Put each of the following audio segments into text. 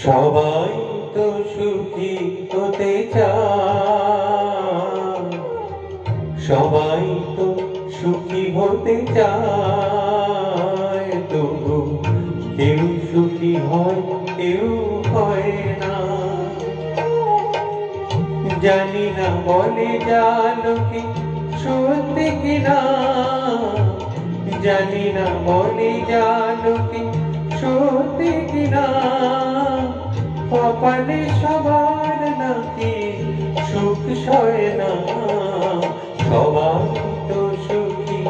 সবাই তো সুখী হতে চায়, সবাই তো সুখী হতে চায়, তবু কেউ সুখী হয় কেউ হয় না। জানি না বলে যা লোকে সত্যি কিনা, জানি না বলে যা লোকে সত্যি কিনা, কপালে সবার নাকি সুখ সয় না। সবাই তো সুখী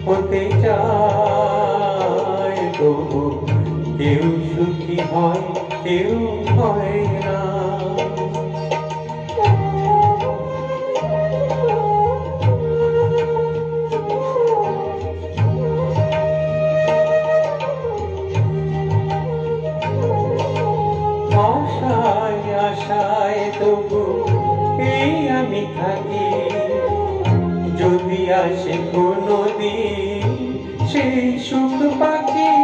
হতে চায়, তবু কেউ সুখী হয় কেউ হয় না। আশায় আশায় তবু এই আমি থাকি, যদি আসে কোনদিন সেই সুখ পাখি।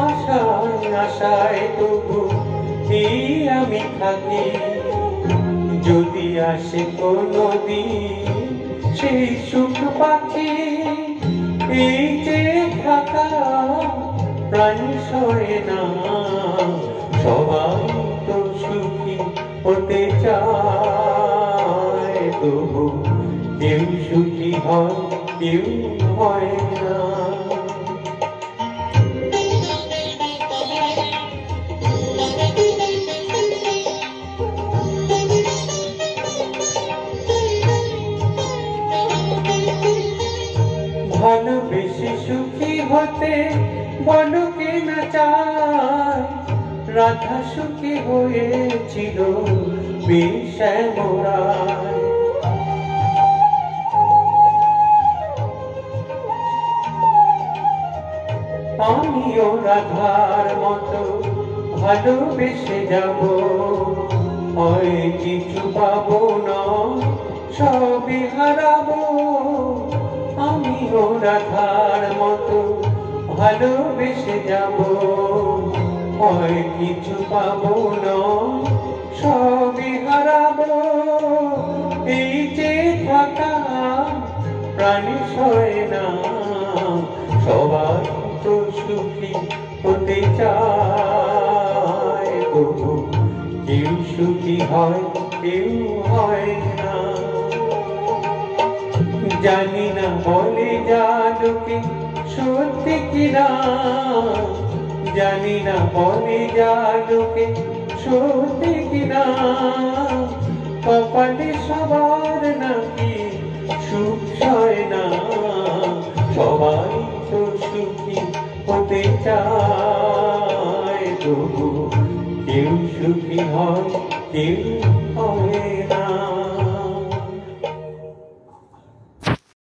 আশায় আশায় তবু এই আমি থাকি, যদি আসে কোনদিন সেই সুখ পাখি। এই যে থাকা প্রাণ সয় না, সবাই তো সুখী হতে চায়, তবু কেউ সুখী হয় কেউ হয় না। ভালোবেসে সুখী হতে বলো কে না চায়, রাধা সুখী হয়েছিল বিষমরায়। আমিও রাধার মতো ভালোবেসে যাব, হয় কিছু পাবো না সবই হারাবো। আমিও রাধার মতো ভালোবেসে যাব, হয় কিছু পাবো না সবই হারাবো। এই যে থাকা প্রাণ সয় না, সবাই তো সুখী হতে চায়, তবু কেউ সুখী হয় কেউ হয় না। জানি না বলে যা লোকে সত্যি কিনা, জানি না বলে যা লোকে সত্যি কিনা, কপালে সবার নাকি সুখ সয় না। সবাই তো সুখী হতে চায়, তবু কেউ সুখী হয় কেউ হয় না।